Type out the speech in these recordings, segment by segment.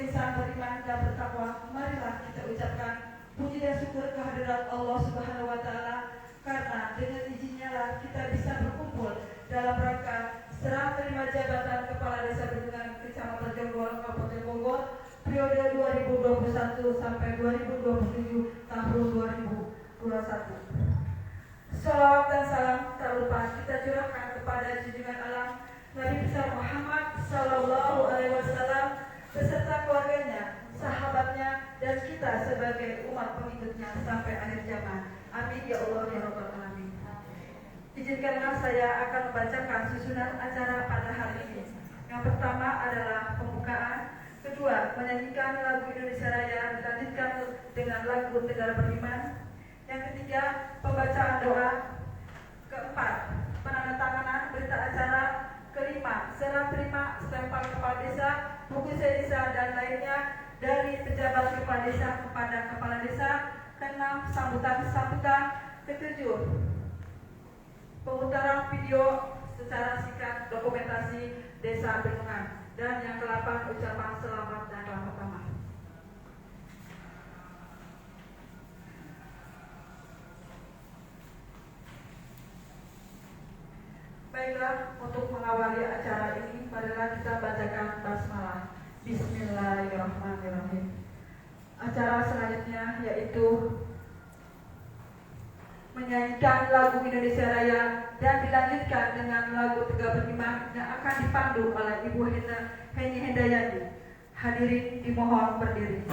insan beriman dan bertakwa, marilah kita ucapkan puji dan syukur kehadirat Allah Subhanahu wa Ta'ala, karena dengan izinnya lah kita bisa berkumpul dalam rangka serah terima jabatan Kepala Desa Bendungan Kecamatan Jonggol, Kabupaten Bogor, periode 2021 sampai 2027 tahun 2021. Salawat dan salam tak lupa kita curahkan kepada junjungan alam Nabi besar Muhammad Sallallahu Alaihi Wasallam beserta keluarganya, sahabatnya, dan kita sebagai umat pengikutnya sampai akhir zaman. Amin ya Allah ya Rabbal Alamin. Izinkanlah saya akan membacakan susunan acara pada hari ini. Yang pertama adalah pembukaan, kedua menyanyikan lagu Indonesia Raya dilanjutkan dengan lagu Negara Beriman. Yang ketiga, pembacaan doa. Keempat, penandatanganan berita acara. Kelima, serah terima stempel kepala desa, buku desa dan lainnya dari pejabat kepala desa kepada kepala desa. Keenam, sambutan. Ketujuh, pemutaran video secara singkat dokumentasi desa Bendungan. Dan yang ke-8, ucapan selamat dan doa pertama. Baiklah, untuk mengawali acara ini, marilah kita bacakan basmalah. Bismillahirrahmanirrahim. Acara selanjutnya yaitu menyanyikan lagu Indonesia Raya dan dilanjutkan dengan lagu Tegak Beriman yang akan dipandu oleh Ibu Heni Hendayani. Hadirin dimohon berdiri.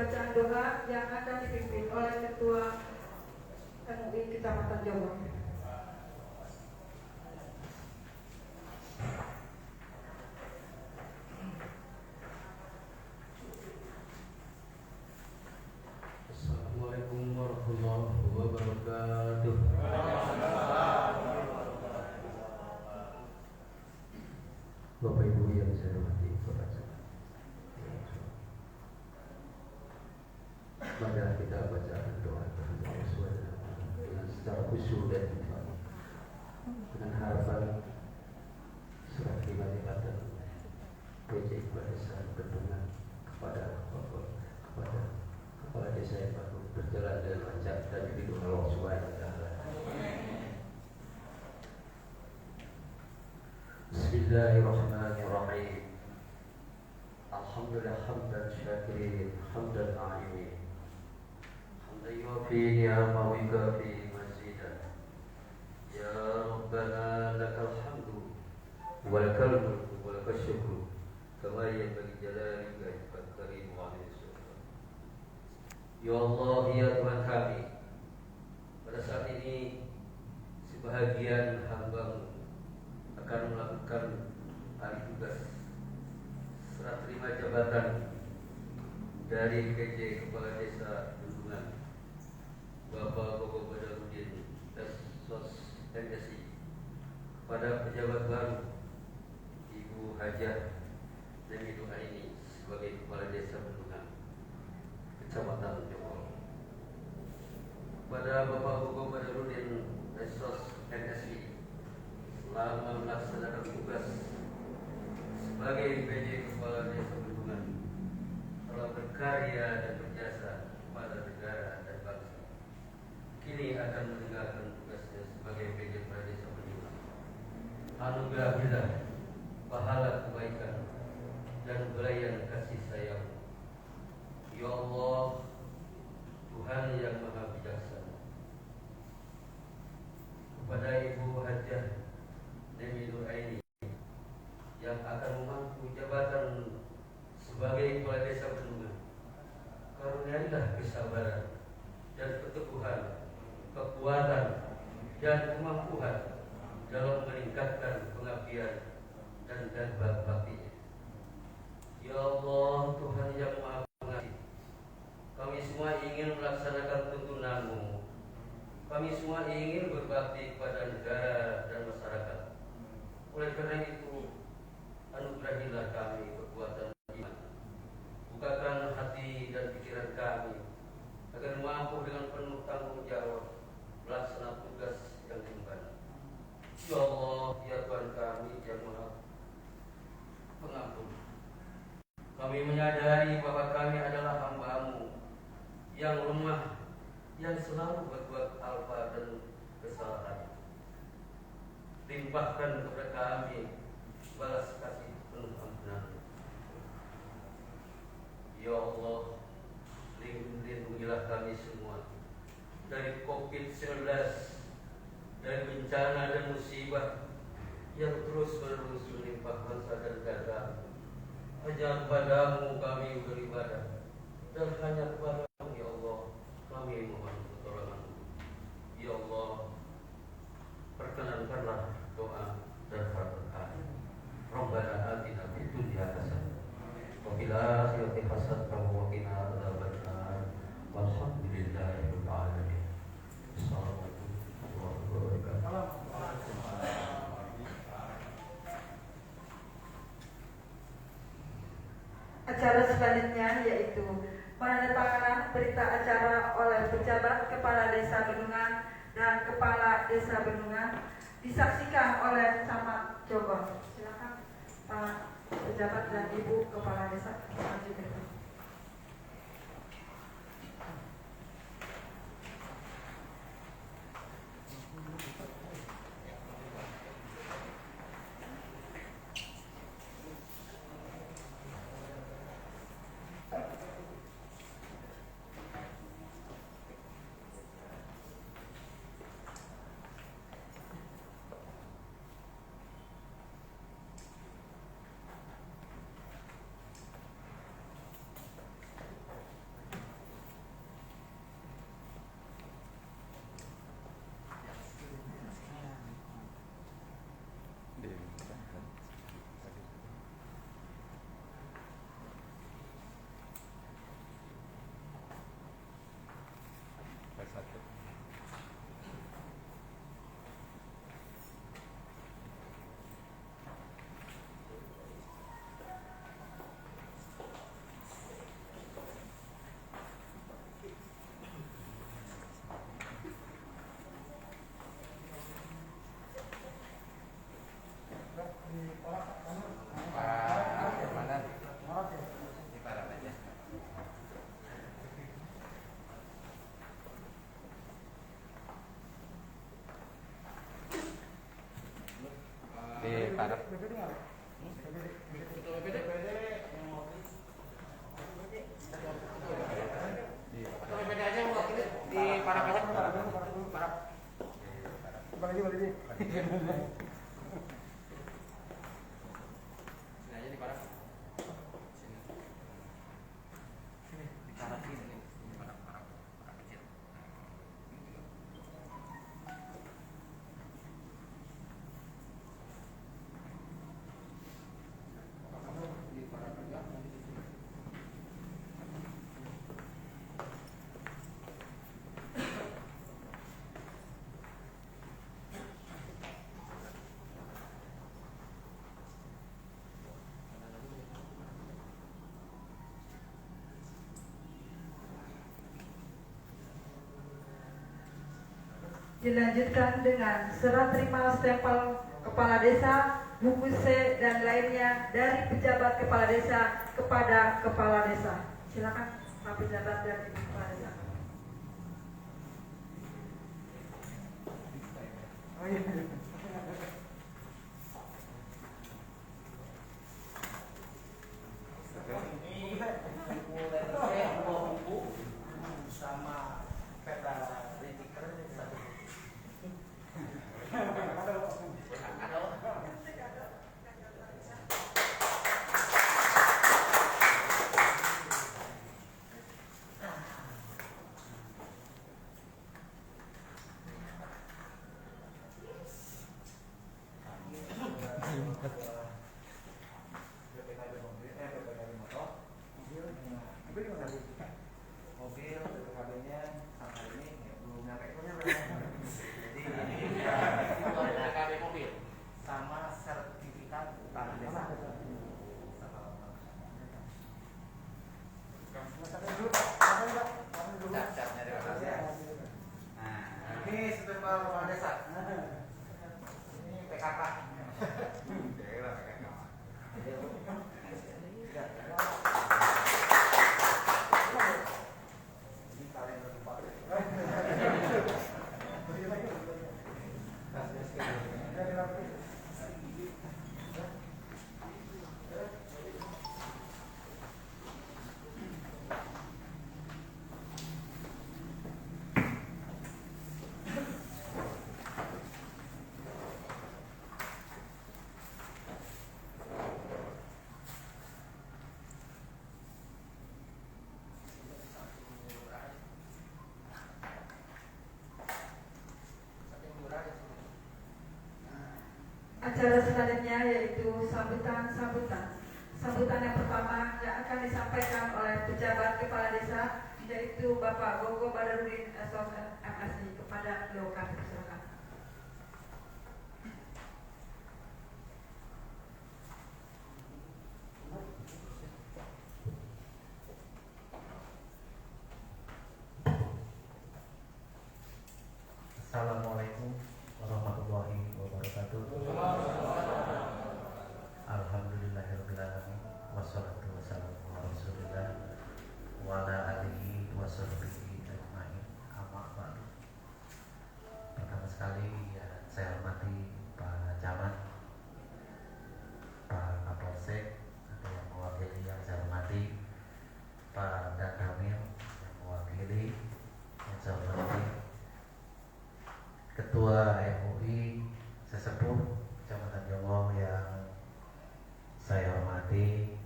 bacaan doa yang akan dipimpin oleh Ketua MUI Kecamatan Jombang. Assalamualaikum warahmatullahi wabarakatuh. Bapak Ibu yang saya hormati, mari kita baca doa dengan secara khusyuk dan ikhlas, dengan harapan surat terima jabatan PJ Kepala Desa Bendungan kepada Kepala Desa yang baru berjalan dengan lancar dan didukung Allah Subhanahu wa Ta'ala. Bismillahirrahmanirrahim. Alhamdulillah hamdan syakirin hamdan na'imin hamdan yuafi ni'amahu wa yukafi mazidah. Ya Rabbana lakal hamdu wa lakal mulku wa lakal syukru kama yanbaghi jalalika wa karim wa sultan. Ya Allah, ya Tuhan kami, pada saat ini sebahagian hamba-Mu akan melakukan alih tugas serah terima jabatan dari PJ Kepala Desa Bendungan Bapak Bogo Badarudin Sos MSI kepada pejabat baru Ibu Hajah Nemi Aini sebagai Kepala Desa Bendungan Kecamatan Jombang. Kepada Bapak Bogo Badarudin Sos MSI selama melaksanakan tugas sebagai PJ Kepala Desa Bendungan telah berkarya dan berjasa kepada negara dan bangsa. Kini akan meninggalkan tugasnya sebagai PJ Kepala Desa Bendungan. Anugerahilah pahala kebaikan dan belayan kasih sayang, ya Allah, Tuhan yang Maha Bijaksana. Kepada Ibu Hajah Nemi Aini yang akan memangku jabatan sebagai Kepala Desa Bendungan, karuniailah kesabaran dan keteguhan, kekuatan dan kemampuan dalam meningkatkan pengabdian dan baktinya. Ya Allah, Tuhan yang Maha Pengasih, kami semua ingin melaksanakan tuntunan-Mu. Kami semua ingin berbakti kepada negara dan masyarakat. Oleh karena itu, anugerahilah kami kekuatan iman. Bukakan hati dan pikiran kami agar mampu dengan penuh tanggung jawab melaksanakan tugas yang diemban. Ya Allah, ya Tuhan kami yang Maha Pengampun, kami menyadari bahwa kami adalah hamba-Mu yang lemah, yang selalu berbuat alfa dan kesalahan. Limpahkan kepada kami balas kasih penuh ampunan. Ya Allah, lindungilah kami semua dari COVID-19, dari bencana dan musibah yang terus-menerus menimpa bangsa dan negara. Hanya padamu kami beribadah, dan hanya kepadamu ya Allah kami mohon pertolongan. Ya Allah, perkenankanlah doa dan harapan kami. Rabbana atina fid dunya hasanah wa fil akhirati hasanah wa qina adzabannar. Walhamdulillahirabbil alamin. Assalamualaikum warahmatullahi wabarakatuh. Acara selanjutnya yaitu penandatanganan berita acara oleh pejabat Kepala Desa Bendungan dan Kepala Desa Bendungan disaksikan oleh Camat Jombang. Silakan Pak pejabat dan Ibu Kepala Desa maju ke depan. Dilanjutkan dengan serah terima stempel kepala desa, buku C dan lainnya dari pejabat kepala desa kepada kepala desa. Silakan Pak Pejabat dan Ibu Kepala Desa. Sama peta retiker satu. Mobil, BPKB-nya sampai ini belum nyampe. Jadi BPKB mobil sama sertifikat tanah desa. Cap-capnya terima kasih. Nah, ini stempel kepala desa. Ini PKK. Acara selanjutnya yaitu sambutan. Sambutan yang pertama yang akan disampaikan oleh pejabat kepala desa yaitu Bapak Gogo Badarudin SOS MSI kepada beliau kami persilakan. Assalamualaikum warahmatullahi wabarakatuh. Alhamdulillahirrahmanirrahim. Wassalatu wassalamu ala rasulillah wa ala alihi wa sahbihi ajma'in. Amma ba'du. Pertama sekali ya, saya hormati Pak Camat, Pak Kapolsek atau yang mewakili, yang saya hormati Pak Danramil yang mewakili, yang saya hormati Ketua MUI Sesepuh Kecamatan Jongo yang saya hormati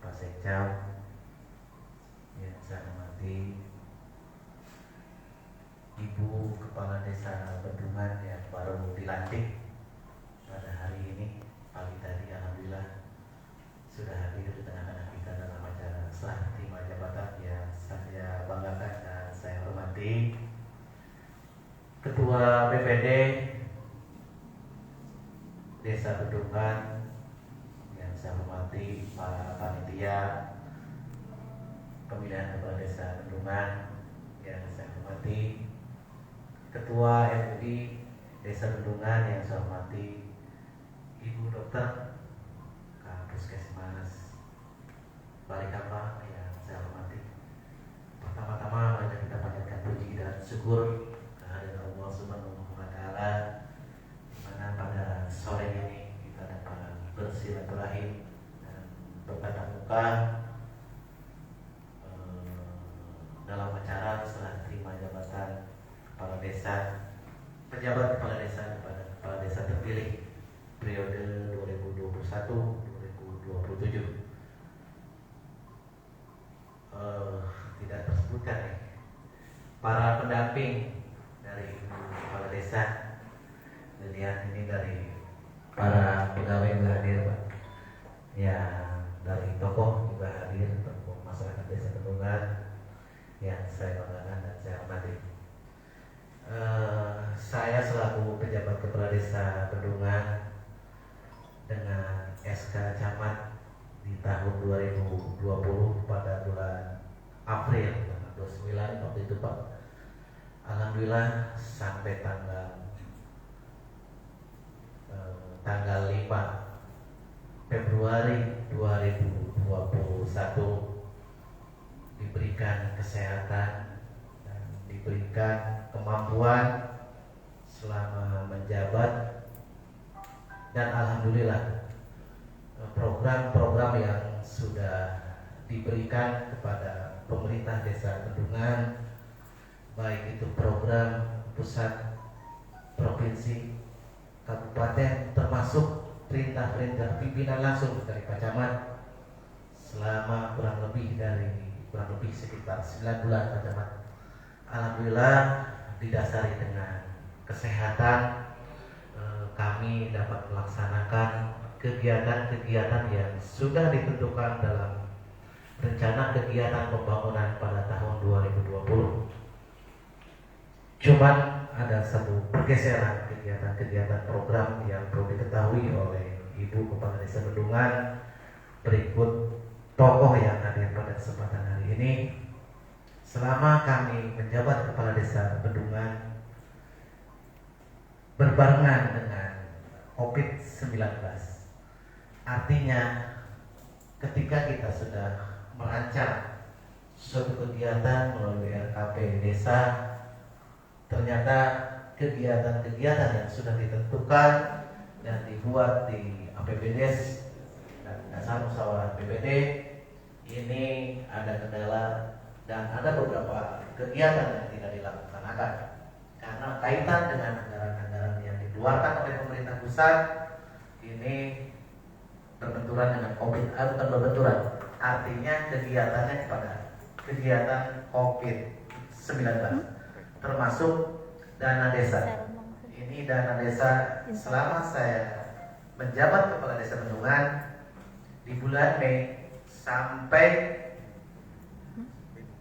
Pak Sekcam, yang saya hormati Ibu Kepala Desa Bendungan yang baru dilantik pada hari ini pagi tadi, alhamdulillah sudah hadir di tengah-tengah kita dalam acara serah terima jabatan yang saya banggakan dan saya hormati Ketua BPD Desa Bendungan yang saya hormati Pak Panitia Pemilihan Kepala Desa Bendungan yang saya hormati Ketua MUI Desa Bendungan yang saya hormati Ibu Dokter Puskesmas Balikapa yang saya hormati. Pertama-tama mari kita panjatkan puji dan syukur kehadirat Allah Subhanahu wa taala, di mana pada sore ini kita dapat desa, pejabat kepala desa kepada kepala desa terpilih periode 2021-2027. Tidak tersebutkan ya. Para pendamping dari ibu kepala desa, lihat ini dari para pegawai yang hadir, Pak. Ya, dari tokoh juga hadir, tokoh masyarakat desa Bendungan yang saya banggakan dan saya hormati. Saya selaku pejabat kepala desa Bendungan dengan SK Camat di tahun 2020 pada bulan April tanggal 29 waktu itu, Pak. Alhamdulillah sampai tanggal 5 Februari 2021 diberikan kesehatan dan diberikan kemampuan selama menjabat, dan alhamdulillah program-program yang sudah diberikan kepada pemerintah desa Bendungan, baik itu program pusat, provinsi, kabupaten, termasuk perintah-perintah pimpinan langsung dari Pak Camat selama kurang lebih sekitar 9 bulan, Pak Camat. Alhamdulillah didasari dengan kesehatan, kami dapat melaksanakan kegiatan-kegiatan yang sudah ditentukan dalam rencana kegiatan pembangunan pada tahun 2020. Cuman ada satu pergeseran kegiatan-kegiatan program yang perlu diketahui oleh Ibu Kepala Desa Bendungan. Berikut tokoh yang hadir pada kesempatan hari ini. Selama kami menjabat Kepala Desa Bendungan berbarengan dengan COVID-19, artinya ketika kita sudah merancang suatu kegiatan melalui RKP desa, ternyata kegiatan-kegiatan yang sudah ditentukan dan dibuat di APBDes dan dasar musyawarah BPD ini ada kendala dan ada beberapa kegiatan yang tidak dilaksanakan karena kaitan dengan anggaran-anggaran yang dikeluarkan oleh pemerintah pusat ini berbenturan dengan COVID atau bukan berbenturan, artinya kegiatannya kepada kegiatan COVID-19 termasuk dana desa. Ini dana desa selama saya menjabat Kepala Desa Bendungan di bulan Mei sampai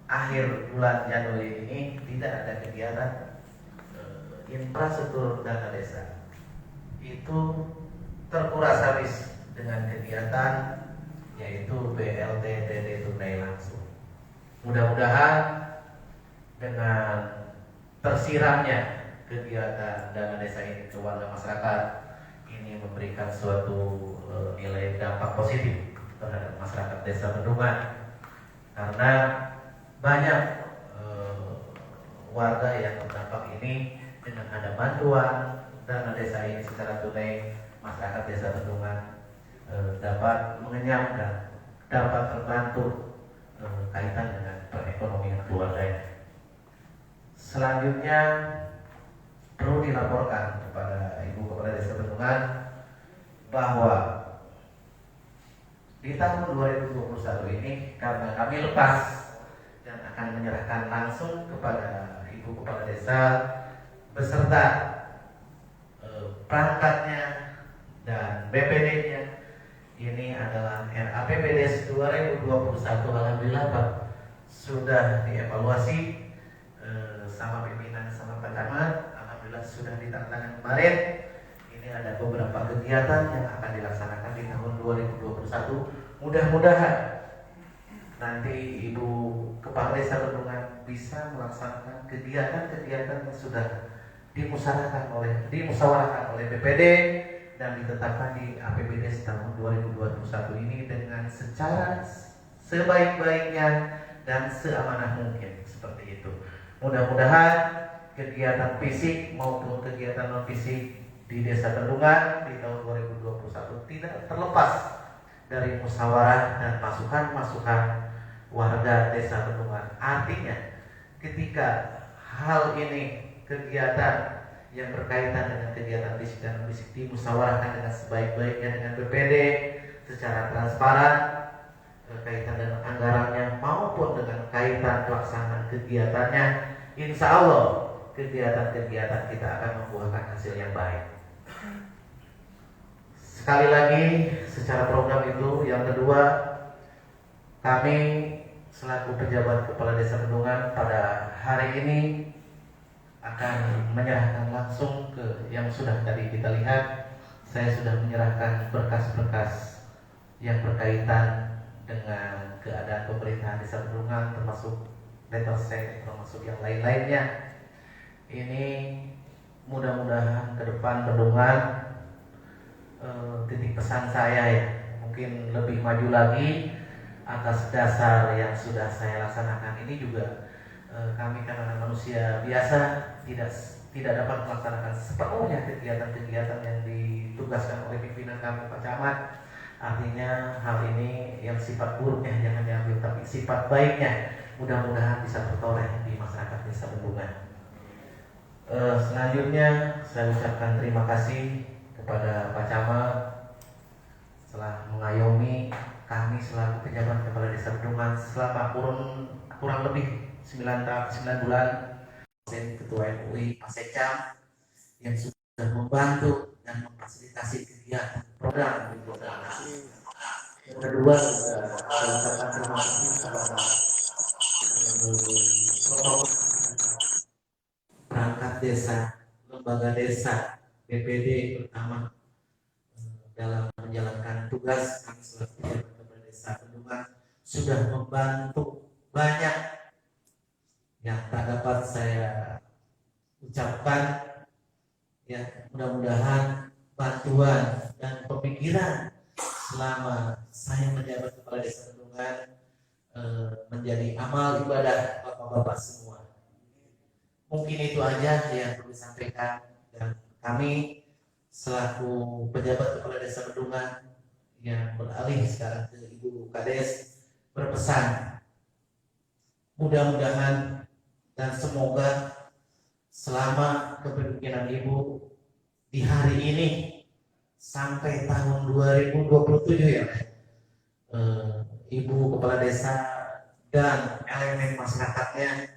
akhir bulan Januari ini tidak ada kegiatan infrastruktur dana desa. Itu terkuras habis dengan kegiatan yaitu BLT TD tunai langsung. Mudah-mudahan dengan tersiramnya kegiatan dana desa ini ke warga masyarakat ini memberikan suatu nilai dampak positif terhadap masyarakat desa Bendungan, karena banyak warga yang terdampak ini dengan ada bantuan dana desa ini secara tunai, masyarakat desa Bendungan dapat mengenyam dan dapat terbantu kaitan dengan perekonomian keluarganya. Selanjutnya perlu dilaporkan kepada Ibu Kepala Desa Bendungan bahwa di tahun 2021 ini karena kami lepas dan akan menyerahkan langsung kepada Ibu Kepala Desa beserta perangkatnya dan BPD-nya. Ini adalah RAPBDes 2021. Alhamdulillah Pak sudah dievaluasi sama pimpinan sama Pak Camat. Alhamdulillah sudah ditandatangan kemarin. Ini ada beberapa kegiatan yang akan dilaksanakan di tahun 2021. Mudah-mudahan nanti Ibu Kepala Desa Bendungan bisa melaksanakan kegiatan-kegiatan yang sudah dimusyawarahkan oleh BPD dan ditetapkan di APBD tahun 2021 ini dengan secara sebaik-baiknya dan seamanah mungkin, seperti itu. Mudah-mudahan kegiatan fisik maupun kegiatan non fisik di Desa Bendungan di tahun 2021 tidak terlepas dari musyawarah dan masukan-masukan warga Desa Bendungan. Artinya ketika hal ini kegiatan yang berkaitan dengan kegiatan fisik dan fisik dimusyawarahkan dengan sebaik-baiknya dengan BPD secara transparan, kaitan dengan anggarannya maupun dengan kaitan pelaksanaan kegiatannya. Insya Allah kegiatan-kegiatan kita akan membuahkan hasil yang baik. Sekali lagi secara program itu, yang kedua, kami selaku pejabat Kepala Desa Bendungan pada hari ini akan menyerahkan langsung ke yang sudah tadi kita lihat. Saya sudah menyerahkan berkas-berkas yang berkaitan dengan keadaan pemerintahan Desa Bendungan, termasuk letter termasuk yang lain-lainnya. Ini mudah-mudahan ke depan Bendungan, titik pesan saya ya, mungkin lebih maju lagi atas dasar yang sudah saya laksanakan ini juga. Kami karena manusia biasa tidak dapat melaksanakan sepenuhnya kegiatan-kegiatan yang ditugaskan oleh pimpinan kami Pak Camat. Artinya hal ini yang sifat buruknya jangan diambil, tapi sifat baiknya mudah-mudahan bisa tertoreh di masyarakat Desa Bendungan. Selanjutnya saya ucapkan terima kasih kepada Pak Camat telah mengayomi kami selaku pejabat Kepala Desa Bendungan selama kurang lebih 9 bulan. Ketua MUI Pak Secam yang sudah membantu dan memfasilitasi kegiatan program. Yang kedua, saya ucapkan terima kasih kepada perangkat desa, lembaga desa, BPD terutama dalam menjalankan tugas kami selaku pejabat Kepala Desa Bendungan sudah membantu banyak yang tak dapat saya ucapkan. Ya, mudah-mudahan bantuan dan pemikiran selama saya menjabat Kepala Desa Bendungan menjadi amal ibadah Bapak-bapak semua. Mungkin itu aja yang perlu disampaikan, dan kami selaku pejabat Kepala Desa Bendungan yang beralih sekarang ke Ibu Kades berpesan, mudah-mudahan dan semoga selama kepemimpinan Ibu di hari ini sampai tahun 2027 ya, Ibu Kepala Desa dan elemen masyarakatnya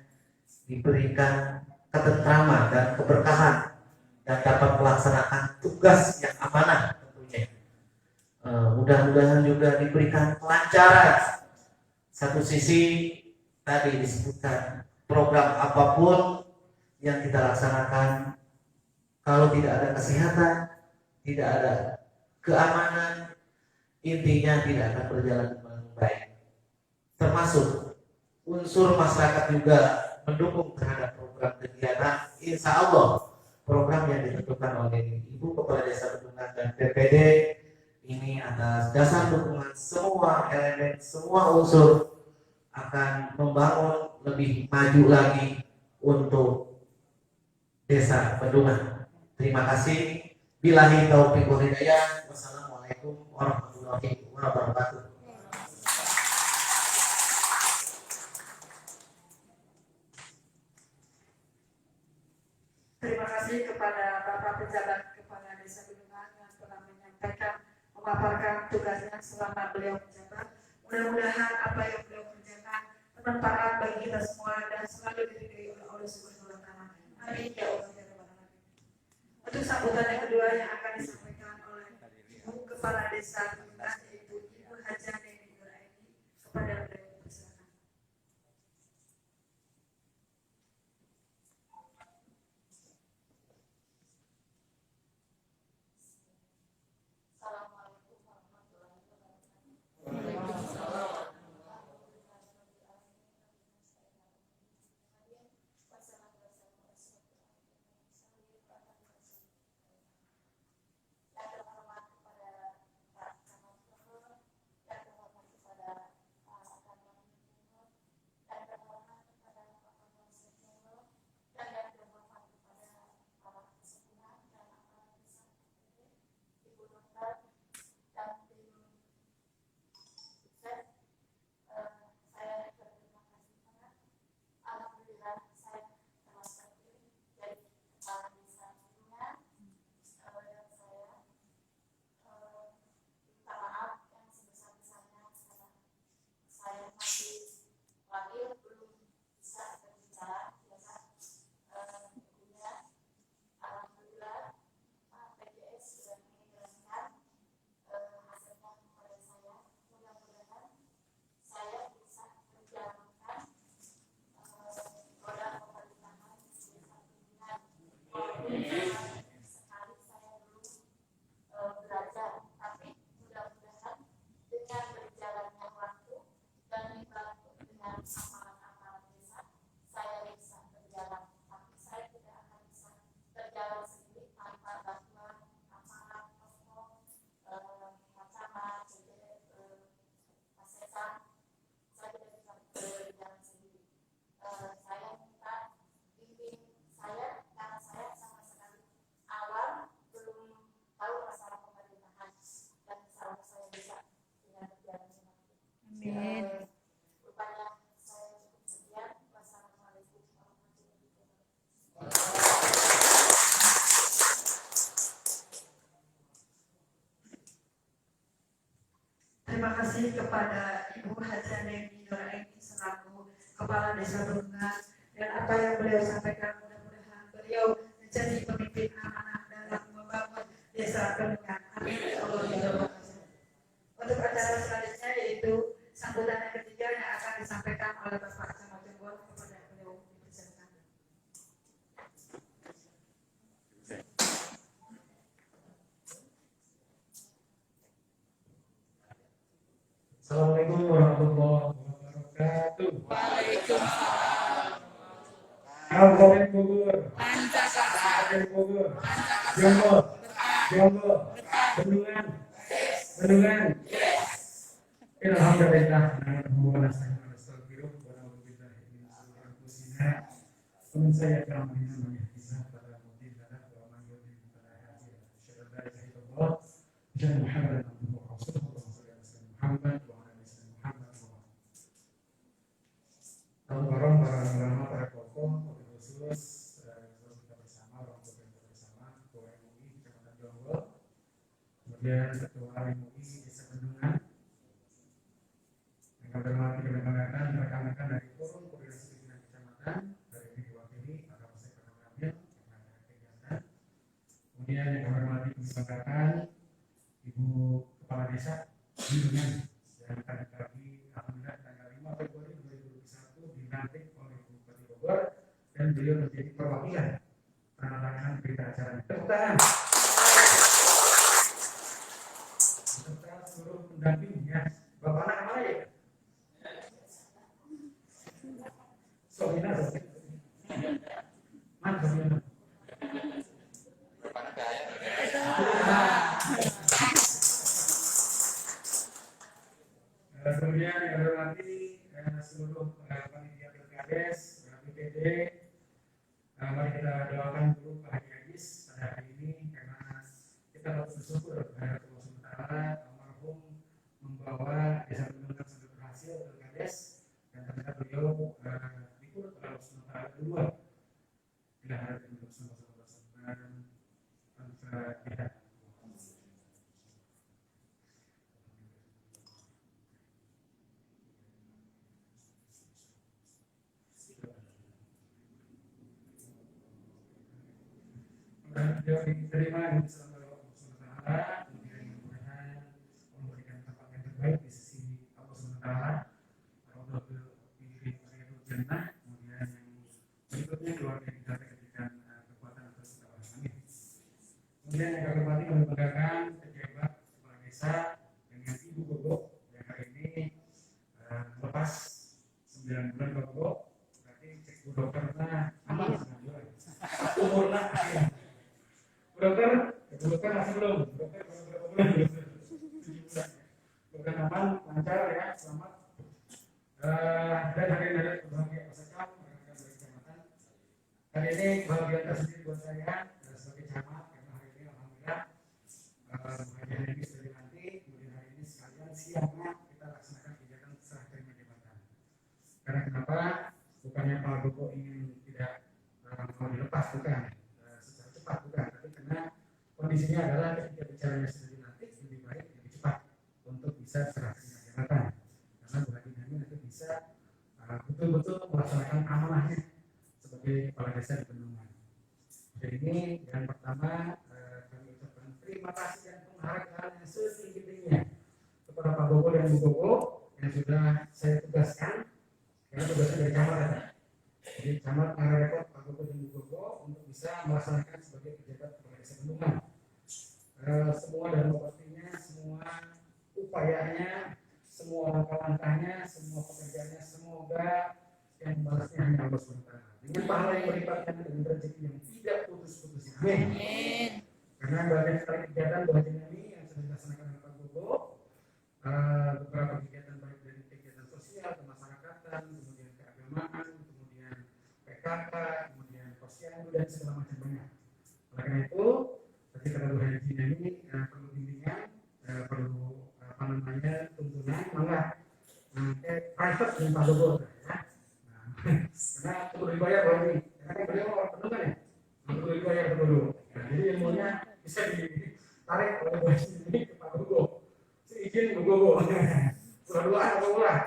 diberikan ketentraman dan keberkahan dan dapat melaksanakan tugas yang amanah tentunya. Mudah-mudahan juga diberikan kelancaran. Satu sisi tadi disebutkan program apapun yang kita laksanakan, kalau tidak ada kesehatan, tidak ada keamanan, intinya tidak akan berjalan dengan baik. Termasuk unsur masyarakat juga mendukung terhadap program kegiatan. Insya Allah program yang ditentukan oleh Ibu Kepala Desa Bendungan dan BPD ini atas dasar dukungan semua elemen, semua unsur akan membangun lebih maju lagi untuk Desa Bendungan. Terima kasih. Billahi taufiq wal hidayah. Wassalamualaikum warahmatullahi wabarakatuh. Terima kasih kepada Bapak Pejabat Kepala Desa Bendungan yang telah memaparkan tugasnya selama beliau menjabat. Mudah-mudahan apa yang beliau kerjakan bermanfaat bagi kita semua dan selalu diridhai oleh Allah Subhanahu wa Ta'ala. Amin ya Allah ya Rabbal Alamin. Untuk sambutan yang kedua yang akan disampaikan oleh Ibu Kepala Desa Bendungan, yaitu Ibu Hajah Neni Nuraini, kepada beliau. bisa berbicara, ya kan? Tentunya alhamdulillah PGS sudah mengirimkan hasilnya kepada saya. Mudah-mudahan saya bisa menjalankan roda pemerintahan di desa pimpinan. Sekali saya belum belajar, tapi mudah-mudahan dengan berjalannya waktu dan dibantu dengan amalan-amalan desa, saya bisa berjalan. Tapi saya tidak akan bisa berjalan sendiri tanpa bantuan aparat, tokoh, camat, Mas Esa. Saya tidak bisa berjalan sendiri. Saya minta bimbing saya karena saya sama sekali awal belum tahu masalah pemerintahan, dan insya saya bisa dengan berjalan waktu. Amin. Rupanya saya cukup sekian. Wassalamualaikum warahmatullahi wabarakatuh. Terima kasih kepada Ibu Hajah Dewi Nuraini selaku Kepala Desa Bendungan, dan apa yang beliau sampaikan mudah-mudahan beliau menjadi pemimpin amanah dalam membangun Desa Bendungan. Amin ya Allah ya Rabbal. Untuk acara selanjutnya yaitu sambutan yang ketiga yang akan disampaikan oleh Bapak Camat Jonggol, kepada beliau dipersilakan. Assalamualaikum warahmatullahi wabarakatuh. Waalaikumsalam. Kabupaten Bogor, Kabupaten Bogor, Jonggol, Bendungan, Alhamdulillah. Saya Barang para ulama, para tokoh, khusus kita bersama, orang tua kita bersama, Ketua MUI Kecamatan Jonggol, kemudian Ketua MUI Desa Bendungan, yang kami hormati kelembagaan rekan-rekan dari Forum Koordinasi Pimpinan Kecamatan, dari diwakili Pak Kapolsek Kota Kamil, karena ada kegiatan. Kemudian yang kami hormati kelembagaan Ibu Kepala Desa Bendungan, yang tadi pagi alhamdulillah tanggal 5 Februari 2021 dilantik oleh Bupati Bogor, dan beliau menjadi perwakilan penandatanganan berita acara. Tepuk tangan. Beserta seluruh pendampingnya. Bapak anak mana ya? Sohina. Mana Sohina? Kemudian yang hormati seluruh panitia Pilkades, PPD, mari kita doakan dulu Pak Haji Agis pada hari ini, karena kita harus bersyukur kepada Allah Subhanahu almarhum membawa Desa Bendungan sampai berhasil Pilkades, dan ternyata beliau dikurut oleh Allah Subhanahu kedua. Bila hari ini bersama-sama tidak. Beliau diterima di sisi Allah SWT, kemudian mudah-mudahan memberikan tempat yang terbaik di sisi Allah SWT. Allah pilih Riyadul Jannah, kemudian yang berikutnya keluarga kita diberikan kekuatan untuk ketabahan. Amin. Kemudian yang kami hormati membanggakan pejabat kepala desa dengan Ibu Gogo yang hari ini lepas 9 bulan Gogo, berarti cek Bu dokternya aman 9 bulan. Umurnya dokter masih belum, dokter berapa bulan? 7 bulan. Dokter aman, lancar ya, selamat. Dan hari ini ada berbagai pasangan rekan-rekan dari kecamatan. Hari ini kebahagiaan tersendiri buat saya sebagai camat, karena hari ini alhamdulillah bagian ini sudah dilantik. Kemudian hari ini sekalian siangnya kita laksanakan kegiatan serah terima jabatan. Karena kenapa? Bukannya Pak Gogo ingin tidak mau dilepas, bukan secara cepat, bukan, tapi karena kondisinya adalah ketika bicaranya sudah dilantik, lebih baik lebih cepat untuk bisa serah terima jabatan, karena Bu Haji Namin nanti bisa betul-betul melaksanakan amanahnya sebagai kepala desa di Bendungan. Jadi ini yang pertama, kami ucapkan terima kasih dan penghargaan yang setinggi-tingginya kepada Pak Gogo dan Bu Gogo yang sudah saya tugaskan, karena tugasnya dari camat ya. Jadi camat mengarahkan Pak Gogo dan Bu Gogo untuk bisa melaksanakan sebagai pejabat kepala desa Bendungan. Semua dan pastinya, semua upayanya, semua langkah-langkahnya, semua pekerjaannya, semoga yang membalasnya hanya Allah SWT. Dengan pahala yang berlipat ganda dan rezeki yang tidak putus-putus. Amin. Karena banyak sekali kegiatan Bu Haji ini yang sudah dilaksanakan oleh Pak Gogo, beberapa kegiatan baik dari kegiatan sosial, kemasyarakatan, kemudian keagamaan, kemudian PKK, kemudian posyandu dan segala macam banyak. Oleh karena itu, tadi kata Bu Haji ini perlu bimbingan, perlu tuntunan, malah private dengan Pak Gogo ya. Karena perlu dibayar loh ini, karena beliau orang Bendungan ya, perlu dibayar dulu. Jadi ilmunya bisa ditarik oleh Bu Haji ini ke Pak Gogo. Izin Bu Gogo, dua-duaan apa ulah.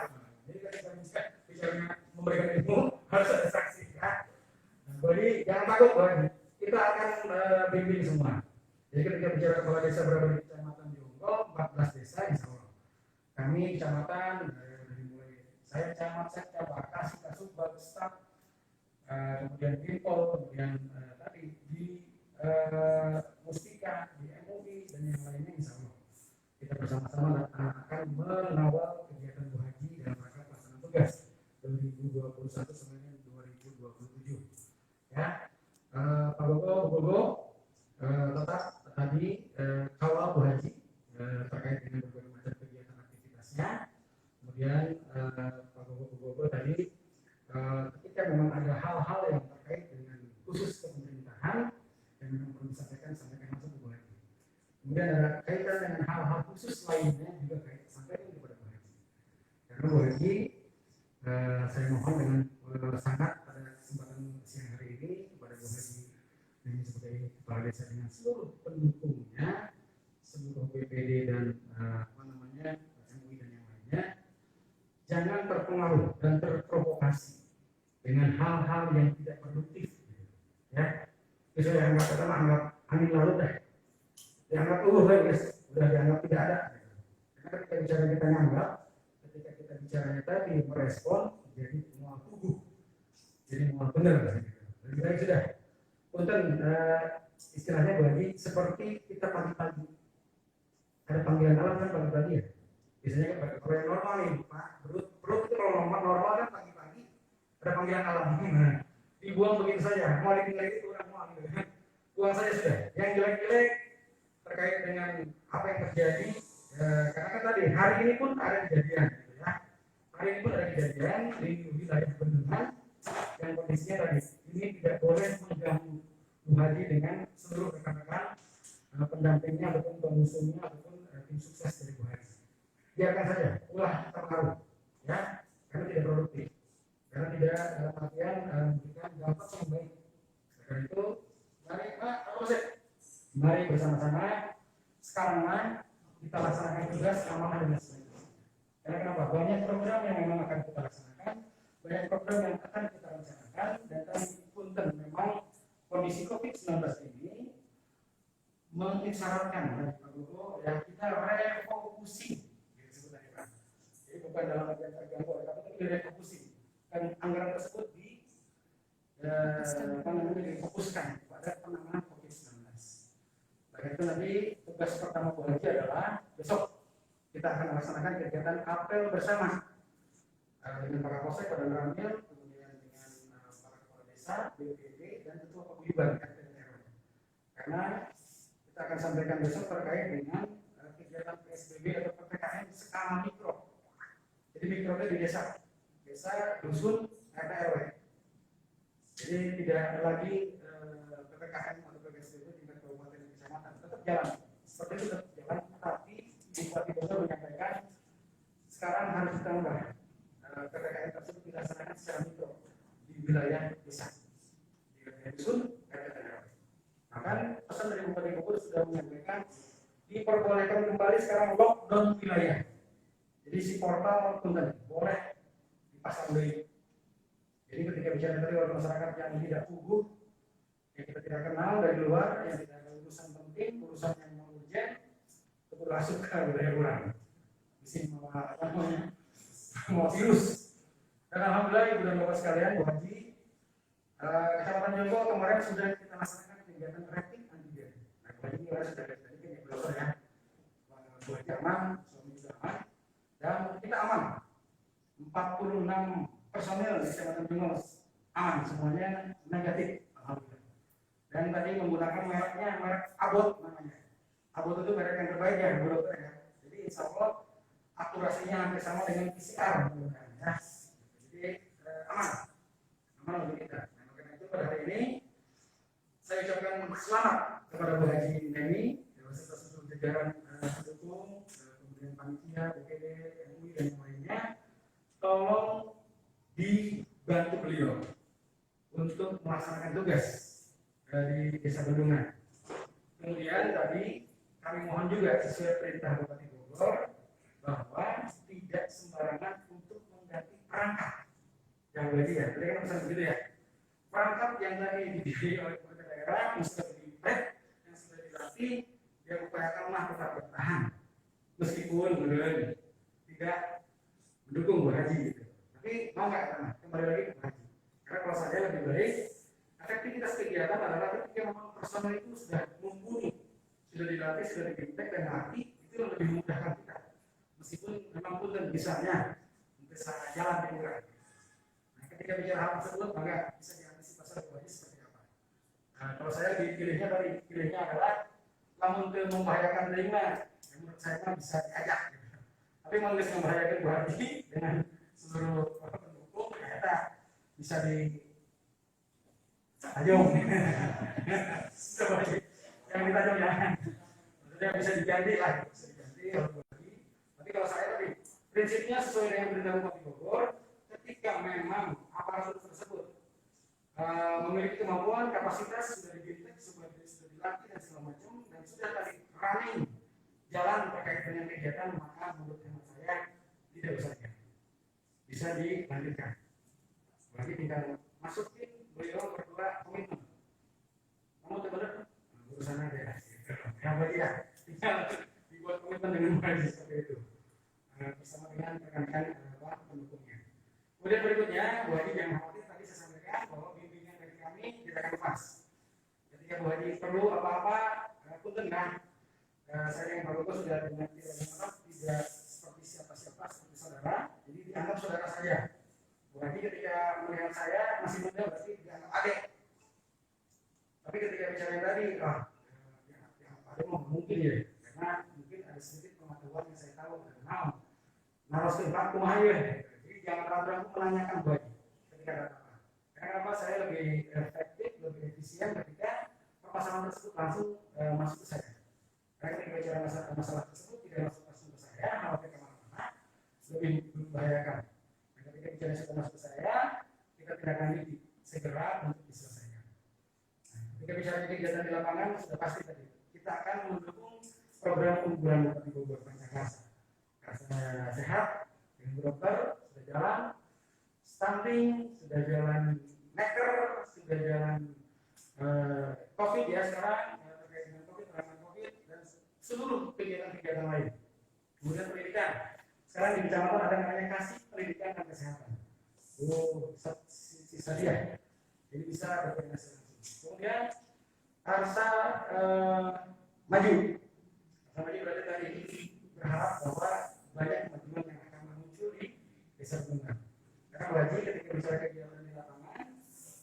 Jadi kita bisa bicara memberikan ilmu harus ada saksi ya. Jadi jangan takut loh, kita akan bimbing semua. Jadi ketika bicara kepala desa berada di Kecamatan Jonggol, 14 desa insya Allah. Kami kecamatan dari mulai saya camat, sekda, kasih, kasubag, staf, kemudian Bimpol, kemudian tadi di Mustika, di MUI dan yang lainnya insya Allah. Kita bersama-sama akan mengawal kegiatan Bu Haji dalam rangka pelaksanaan tugas 2021 sampai 2027. Ya, Pak Gogo, Bu Gogo, tetap tadi kawal Bu Haji terkait dengan berbagai macam kegiatan aktivitasnya. Kemudian Pak Gogo, Bu Gogo tadi ketika memang ada hal-hal yang terkait dengan khusus pemerintahan yang memang perlu disampaikan langsung ke Bu Haji. Kemudian ada kaitan dengan hal-hal khusus lainnya juga sampaikan kepada Bu Haji. Karena Bu Haji, saya mohon dengan sangat pada kesempatan siang hari ini kepada Bu Haji ini sebagai kepala desa dengan seluruh pendukungnya, seluruh BPD dan MUI dan yang lainnya, jangan terpengaruh dan terprovokasi dengan hal-hal yang tidak produktif. Ya, itu saya anggap angin laut deh. Dianggap guys, udah dianggap tidak ada. Karena ketika bicara kita nganggap, ketika kita bicaranya tadi merespon, jadi mual tubuh, jadi mual benar. Lebih baik sudah. Punten istilahnya bagi seperti kita pagi-pagi ada panggilan alam kan pagi-pagi ya. Biasanya kalau yang normal nih, Pak, perut itu kalau normal kan pagi-pagi ada panggilan alam. Dibuang begitu saja, mau ditinggal itu udah mau gitu kan. Buang saja sudah. Yang jelek-jelek terkait dengan apa yang terjadi, karena kan tadi hari ini pun ada kejadian gitu ya. Hari ini pun ada kejadian di wilayah Bendungan yang kondisinya tadi ini tidak boleh mengganggu Bu Haji dengan seluruh rekan-rekan pendampingnya ataupun pengusungnya ataupun tim sukses dari Bu Haji. Biarkan saja, ulah terpengaruh ya, karena tidak produktif, karena tidak dalam artian memberikan dampak yang baik. Karena itu mari bersama-sama sekarang kita laksanakan tugas amanah dan sebagainya. Karena kenapa? Banyak program yang memang akan kita laksanakan, banyak program yang akan kita rencanakan, dan tadi punten memang kondisi COVID-19 ini mengisyaratkan dari Pak Gogo ya kita refocusing gitu sebenarnya Pak. Jadi bukan dalam artian terganggu, tapi refocusing dan anggaran tersebut difokuskan pada penanganan COVID-19. Nah itu nanti tugas pertama Bu Haji adalah besok kita akan melaksanakan kegiatan apel bersama dengan para Kapolsek, Pak Ramil, kemudian dengan para kepala desa, BPD dan ketua paguyuban RT RW. Karena kita akan sampaikan besok terkait dengan kegiatan PSBB atau PPKM skala mikro. Jadi mikronya di desa, dusun, RT RW. Jadi tidak ada lagi PPKM atau PSBB tingkat kabupaten dan kecamatan, tetap jalan. Seperti itu tetap jalan, tapi Bupati Bogor menyampaikan sekarang harus ditambah PPKM tersebut dilaksanakan secara mikro di wilayah desa, di wilayah dusun, RT RW. Maka pesan dari Bupati Bogor sudah menyampaikan diperbolehkan kembali sekarang lockdown wilayah. Jadi si portal pun tadi boleh dipasang dari Jadi ketika bicara tadi warga masyarakat yang tidak puguh, yang kita tidak kenal dari luar, yang tidak ada urusan penting, urusan yang mau urgent, itu masuk ke budaya orang. Mesti mau virus. Dan alhamdulillah ibu dan bapak sekalian, Bu Haji, Kecamatan Jonggo kemarin sudah kita laksanakan kegiatan rapid antigen. Nah, Bu Haji ini sudah tadi kan ya belum ya. Bu Haji aman, suami juga aman, dan kita aman. 46 personil di Kecamatan Jonggo aman, semuanya negatif, alhamdulillah. Dan tadi menggunakan mereknya, merek Abot namanya. Abot itu merek yang terbaik ya, Bu Dokter ya. Jadi insya Allah akurasinya hampir sama dengan PCR ya. Jadi aman untuk kita. Nah, karena itu pada hari ini saya ucapkan selamat kepada Bu Haji Neni beserta seluruh jajaran pendukung, kemudian panitia, BPD, MUI dan yang lainnya. Tolong dibantu beliau untuk melaksanakan tugas di Desa Bendungan. Kemudian tadi kami mohon juga sesuai perintah Bupati Bogor bahwa tidak sembarangan untuk mengganti perangkat yang tadi ya, tadi kan pesan begitu ya. Perangkat yang tadi dipilih oleh pemerintah daerah yang sudah diimplet, yang sudah dilatih, dia upayakanlah tetap bertahan meskipun benar tidak mendukung Bu Haji gitu. Tapi mau nggak kembali lagi ke Bu Haji? Karena kalau saya lebih baik efektivitas kegiatan adalah ketika memang personel itu sudah mumpuni, sudah dilatih, sudah diimplet dan latih, itu lebih memudahkan kita. Meskipun memang pun dan bisanya bisa jalan di murah. Ketika bicara hal tersebut, maka bisa diantisipasi Bu Haji seperti apa. Nah, kalau saya pilihnya adalah namun membahayakan telinga, yang menurut saya bisa diajak. Gitu. Tapi malah membahayakan Bu Haji dengan seluruh pendukung, ternyata bisa ditajong. Yang ditajong jangan. Maksudnya bisa diganti lah, bisa diganti oleh Bu Haji. Tapi kalau saya tadi prinsipnya sesuai dengan perintah Bupati Bogor. Ketika memang aparatur tersebut memiliki kemampuan, kapasitas sudah dibentuk, sudah dilatih dan segala macam, dan sudah tadi running jalan terkait dengan kegiatan, maka menurut hemat saya tidak usah diganti, bisa dilanjutkan. Berarti tinggal masukin beliau berdua komitmen. Kamu benar urusan aja. Yang bagi ya, tinggal dibuat komitmen dengan baik seperti itu bersama dengan rekan-rekan pendukungnya. Kemudian berikutnya, Bu Haji jangan khawatir, tadi saya sampaikan bahwa bimbingan dari kami tidak akan lepas. Ketika Bu Haji perlu apa-apa, punten kan, saya yang Pak Bogor sudah dengan tidak seperti siapa-siapa, seperti saudara, jadi dianggap saudara saya. Bu Haji ketika melihat saya masih muda berarti dianggap adik. Tapi ketika bicara yang tadi, ada mungkin ya, karena mungkin ada sedikit pengetahuan yang saya tahu tentang naros tempat kumahaya. Jangan ragu-ragu menanyakan Bu Haji ketika ada apa. Karena apa? Saya lebih efektif, lebih efisien ketika permasalahan tersebut langsung masuk ke saya. Karena ketika bicara masalah tersebut tidak langsung ke saya, khawatir kemana-mana, lebih membahayakan. Dan ketika bicara sudah masuk ke saya, kita tidak akan segera untuk diselesaikan. Nah, ketika bicara kegiatan di lapangan sudah pasti tadi kita akan mendukung program unggulan Bupati Bogor Pancakarsa. Karena sehat, dengan dokter sudah jalan, stunting sudah jalan, neker sudah jalan, COVID ya sekarang terkait dengan COVID, penanganan COVID dan seluruh kegiatan-kegiatan lain. Kemudian pendidikan, sekarang di kecamatan ada namanya kasih pendidikan dan kesehatan. Sisa dia, jadi bisa berkoordinasi langsung. Kemudian Karsa maju. Karsa maju berarti tadi berharap bahwa banyak kemajuan yang akan muncul di Desa Bendungan. Karena Bu Haji ketika bicara kegiatan di lapangan,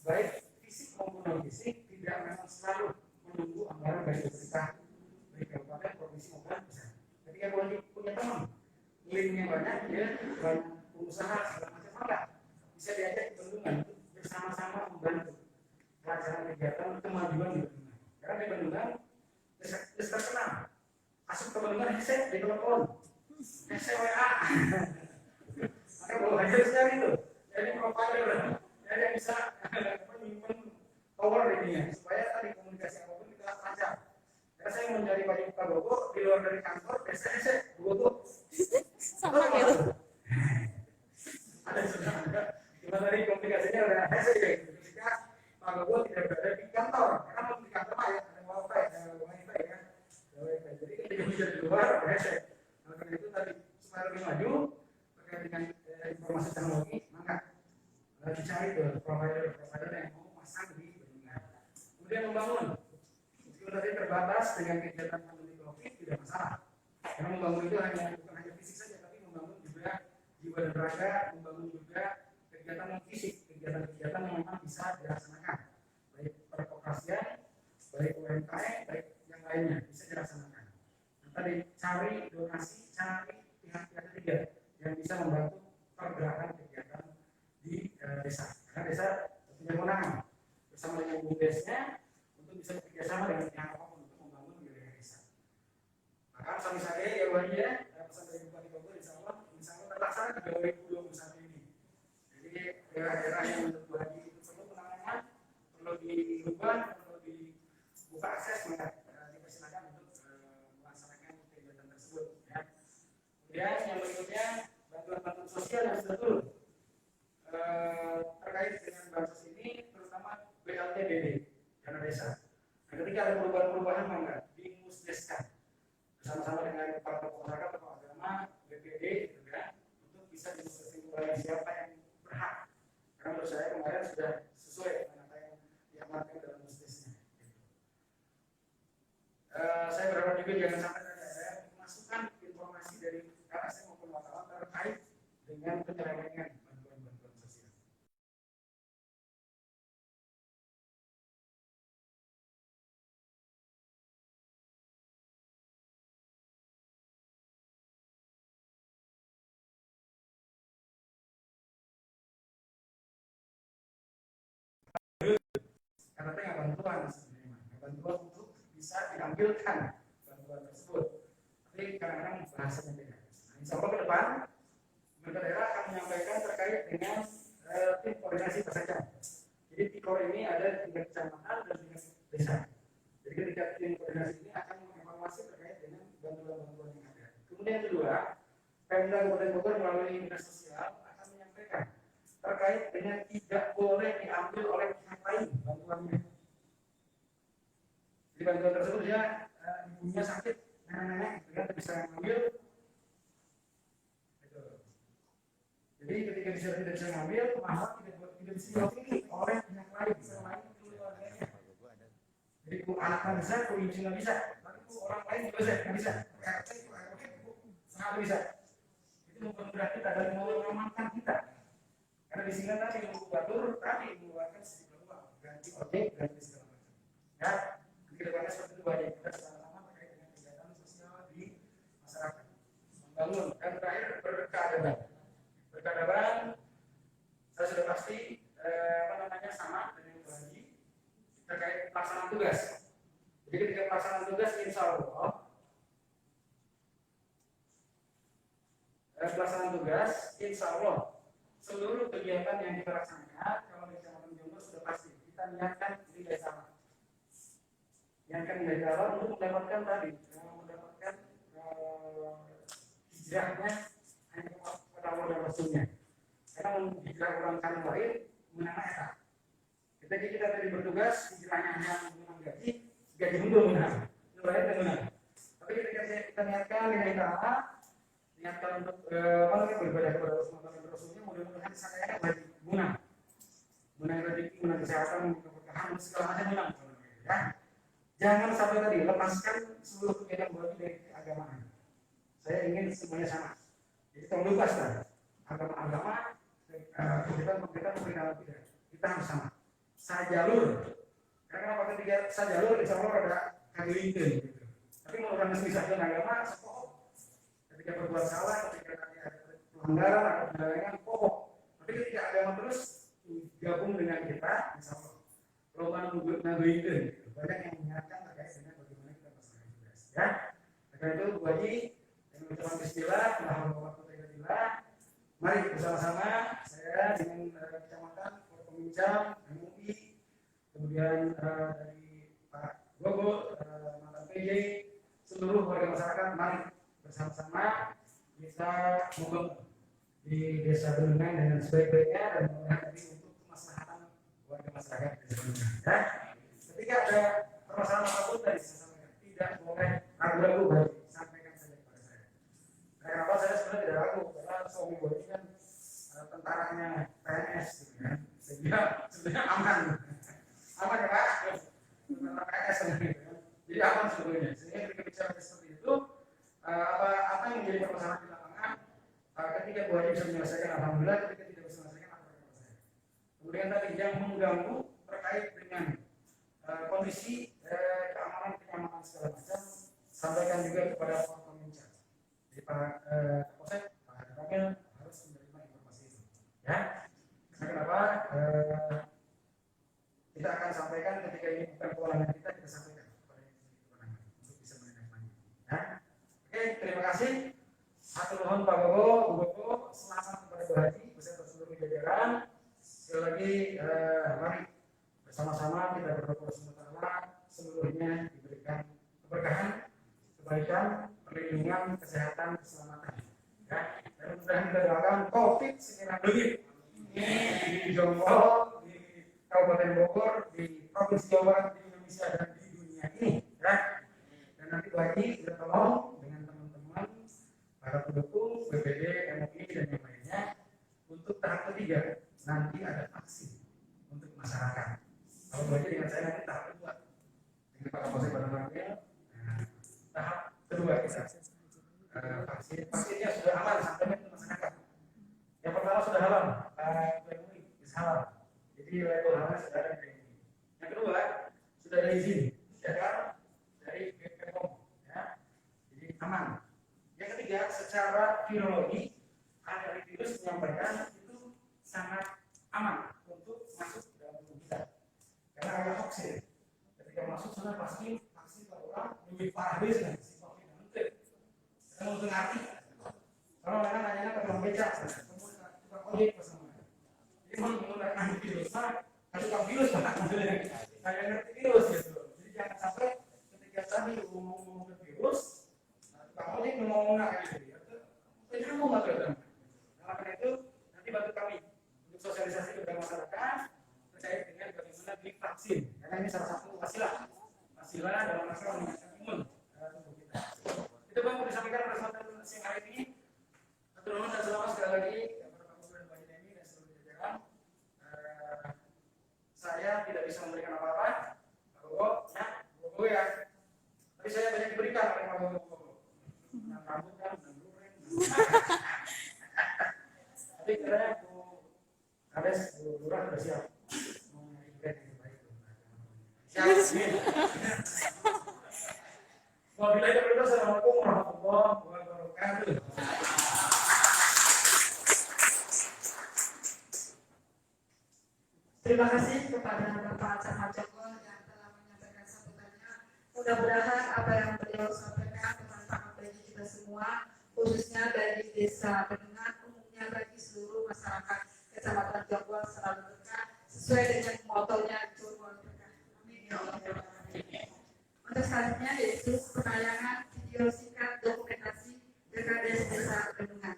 baik fisik maupun non fisik, tidak memang selalu menunggu anggaran dari pemerintah, dari kabupaten, provinsi maupun pusat. Ketika Bu Haji punya teman, linknya banyak, ya banyak pengusaha segala macam, maka bisa diajak ke Bendungan untuk bersama-sama membantu pelaksanaan kegiatan kemajuan di Bendungan. Karena di Bendungan desa terkenal, masuk ke Bendungan headset di telepon. SWA, maka bawa aja sekali itu. Jadi provider, jadi yang bisa menyimpan power ini ya, supaya tadi komunikasi apapun kita lancar. Karena saya mencari Pak Bogor di luar dari kantor, biasanya saya Bogor sama gitu. Ada sudah ada. Cuma tadi komunikasinya udah mencari provider yang mau masang di bendungan. Kemudian membangun, meskipun tadi terbatas dengan kegiatan pandemi COVID tidak masalah. Karena membangun itu bukan hanya fisik saja, tapi membangun juga jiwa dan raga, membangun juga kegiatan non fisik, kegiatan yang memang bisa dilaksanakan, baik peroperasian, baik UMKM, baik yang lainnya bisa dilaksanakan. Nah, tadi cari donasi, cari pihak-pihak ketiga yang bisa membantu pergerakan kegiatan di desa. Karena desa punya kewenangan bersama dengan BUMDes-nya untuk bisa bekerjasama dengan pihak apapun untuk membangun wilayah desa. Maka sami saya ya Wali ya, pesan dari Bupati Bogor insya Allah terlaksana di 2021 ini. Jadi daerah-daerah yang menurut Wali itu perlu penanganan, perlu dirubah, perlu dibuka akses, maka dipersilakan untuk melaksanakan kegiatan tersebut. Ya. Kemudian yang berikutnya bantuan sosial yang sudah turun terkait dengan bansos ini, terutama BLTBD dana desa. Nah, ketika ada perubahan-perubahan maka dimusdeskan bersama-sama dengan para tokoh masyarakat, tokoh agama, BPD, gitu kan, untuk bisa dimusdeskan kembali siapa yang berhak. Karena menurut saya kemarin sudah sesuai dengan apa yang diamankan dalam musdesnya. Saya berharap juga jangan sampai ada masukan informasi dari KSM maupun wartawan terkait dengan penyelewengan bantuan-bantuan sosial. Karena itu bantuan sebenarnya, bantuan untuk bisa diambilkan bantuan tersebut. Tapi kadang-kadang bahasanya beda. Nah, insya Allah ke depan pemerintah daerah akan menyampaikan terkait dengan tim koordinasi Basecam. Jadi TIKOR ini ada di tingkat kecamatan dan tingkat desa. Jadi ketika tim koordinasi ini akan mengevaluasi terkait dengan bantuan-bantuan yang ada. Kemudian yang kedua, Pemda Kabupaten Bogor melalui dinas sosial akan menyampaikan terkait dengan tidak boleh diambil oleh pihak lain bantuannya. Jadi bantuan tersebut ya ibunya sakit, nenek-nenek tidak bisa mengambil. Jadi ketika disuruh tidak bisa ngambil, maka tidak bisa diwakili oleh pihak lain selain keluarganya. Jadi anaknya bisa, ibu nggak bisa, tapi orang lain juga bisa. Sangat bisa. Itu mempermudah kita dan mengamankan kita. Karena di sini tadi ibu batur tadi mengeluarkan sejumlah uang, ganti ojek, ganti segala macam. Ya, di kedepannya seperti itu aja kita sama-sama terkait dengan kegiatan sosial di masyarakat, membangun dan terakhir berkeadaban. Berkeadaban, saya sudah pasti sama dengan Bu Haji terkait pelaksanaan tugas. Jadi ketika pelaksanaan tugas, insya Allah pelaksanaan tugas, insya Allah seluruh kegiatan yang kita laksanakan kalau di Kecamatan Jombor sudah pasti kita niatkan nilai sama. Niatkan nilai sama untuk mendapatkan tadi, mendapatkan hijrahnya hanya kepada Allah dan Rasulnya. Karena hijrah orang kanan lain menang eta. Ketika kita tadi bertugas, hijrahnya hanya menang gaji unggul menang, nilai dan menang. Tapi ketika kita niatkan nilai sama, niatkan untuk beribadah kepada Allah dan Rasulnya, mudah-mudahan saya menang rezeki, menang kesehatan, menang keberkahan, segala macam menang. Ya. Jangan sampai tadi lepaskan seluruh kegiatan buat dari keagamaan. Saya ingin semuanya sama. Jadi tolong lupas lah. Agama-agama, kegiatan tidak. Kita harus sama. Sajalur. Karena apa ketika sajalur, insya Allah ada kagilingkeun gitu. Tapi kalau orang bisa agama, sepokok. Ketika berbuat salah, ketika ada pelanggaran atau penyelewengan, pokok. Tapi ketika agama terus gabung dengan kita, insya Allah. Kalau nagilingkeun, banyak yang mengingatkan terkait dengan bagaimana kita melaksanakan tugas. Ya. Karena itu Bu Haji, yang mengucapkan bismillah, alhamdulillah. Mari bersama-sama saya dengan kecamatan, peminjam, MUI, kemudian dari Pak Gogo, mantan PJ, seluruh warga masyarakat, mari bersama-sama kita membangun di Desa Bendungan dengan sebaik-baiknya dan menghadapi untuk kemaslahatan warga masyarakat di Desa Bendungan. Ya. Ketika ada permasalahan apapun tadi saya sampaikan, tidak boleh ragu-ragu, baik sampaikan saja kepada saya. Kenapa saya sebenarnya tidak ragu? Karena suami gue ini kan tentaranya PNS, gitu kan. sehingga sebenarnya aman ya Pak, tentang PS gitu ya. Jadi aman sebetulnya. Sehingga ketika bicara seperti itu, apa yang menjadi permasalahan di lapangan, ketika Bu Haji bisa menyelesaikan, alhamdulillah. Ketika tidak bisa menyelesaikan, apa yang saya. Kemudian tadi yang mengganggu terkait dengan kondisi keamanan segala macam, sampaikan juga kepada Pak Kominca. Jadi Pak Kapolsek, Pak Ramil harus menerima informasi itu. Ya, karena kenapa? Kita akan sampaikan ketika ini bukan kewenangan kita sampaikan kepada yang menjadi kewenangan untuk bisa menindaklanjuti. Ya. Oke, terima kasih. Hatur nuhun Pak Bobo, Bu Bobo, selamat kepada Bu Haji beserta seluruh jajaran. Sekali lagi, mari bersama-sama kita berdoa semoga seluruhnya diberikan keberkahan, kebaikan, perlindungan, kesehatan, keselamatan. Ya, dan mudah-mudahan kita doakan COVID segera berakhir di Jonggol, di Kabupaten Bogor, di Provinsi Jawa Barat, di Indonesia dan di dunia ini. Ya. Dan nanti lagi kita tolong dengan teman-teman para pendukung BPD, MUI dan yang lainnya untuk tahap ketiga nanti ada vaksin untuk masyarakat. Kalau belajar dengan saya nanti tahap kedua dengan Pak Kapolsek Badan Wakil, tahap kedua kita vaksinnya sudah halal sampai ke masyarakat. Yang pertama sudah halal, MUI halal, jadi level halal sudah ada di MUI. Yang kedua sudah ada izin dari BPOM, ya, jadi aman. Yang ketiga secara virologi ahli virus menyampaikan itu sangat aman untuk masuk ke dalam tubuh kita. Karena ada vaksin, ketika masuk sudah pasti vaksin orang lebih parah biasanya si COVID nanti. Karena untuk ngerti, kalau mereka nanya ke tukang becak, tukang ojek bersama. Jadi menggunakan antivirus, tukang virus pak, saya ngerti virus gitu. Jadi jangan sampai ketika tadi ngomong ke virus, tukang ojek ngomong nggak gitu. Kamu nggak terdengar. Karena itu nanti bantu kami untuk sosialisasi kepada masyarakat terkait dengan bagaimana divaksin. Karena ini salah satu wasilah dalam rangka meningkatkan imun tubuh kita. Itu Bang disampaikan pada kesempatan siang hari ini. Hatur nuhun dan selamat sekali lagi kepada Pak Gubernur Pak Haji dan seluruh jajaran. Saya tidak bisa memberikan apa-apa, Pak Bobo ya. Tapi saya banyak diberikan oleh Pak Bobo. Nah, rambut kan, luring. Tapi kiranya Bu Kades, Bu Lurah sudah siap mengajukan yang baik. Siap. Wabillahi taufiq, assalamualaikum warahmatullahi wabarakatuh. Terima kasih kepada Bapak Camat Jonggol yang telah menyampaikan sambutannya. Mudah-mudahan apa yang beliau sampaikan bermanfaat bagi kita semua, khususnya dari desa Benungan, umumnya bagi seluruh masyarakat Kecamatan Jonggol selalu berkah sesuai dengan motonya Jonggol berkah. Amin ya Allah. Untuk selanjutnya yaitu penayangan video singkat dokumentasi Dekades Desa Benungan.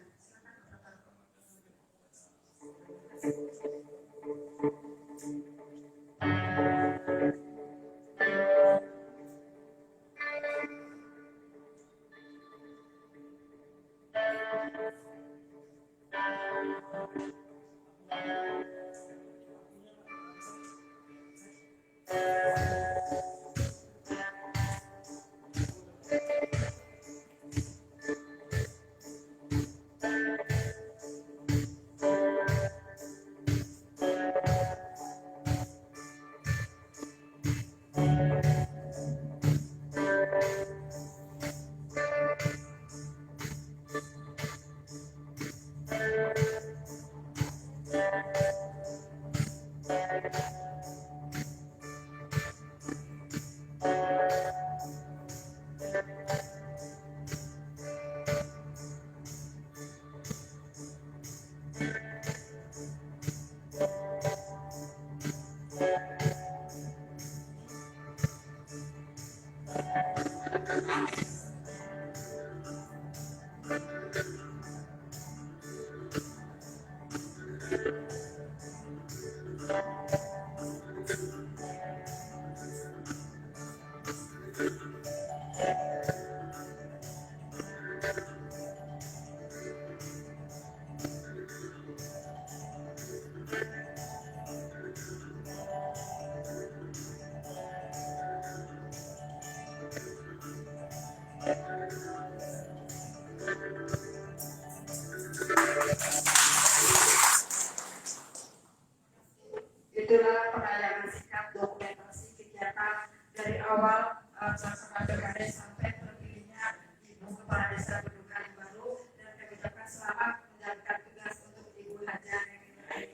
Itulah penayangan singkat dokumentasi kegiatan dari awal pelaksanaan pilkada sampai terpilihnya Ibu Kepala Desa Bendungan baru, dan kami ucapkan selamat menjalankan tugas untuk Ibu Haja Neneng.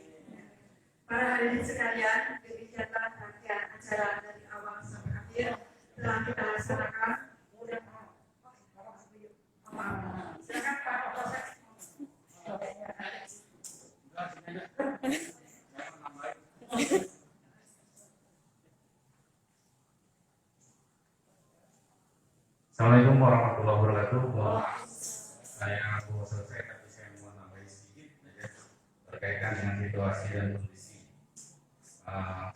Para hadirin sekalian, demikianlah rangkaian acara dari awal sampai akhir telah kita laksanakan. Silakan Pak Proses. Assalamualaikum warahmatullahi wabarakatuh. Saya mau selesai, tapi saya mau nambahin sedikit saja berkaitan dengan situasi dan kondisi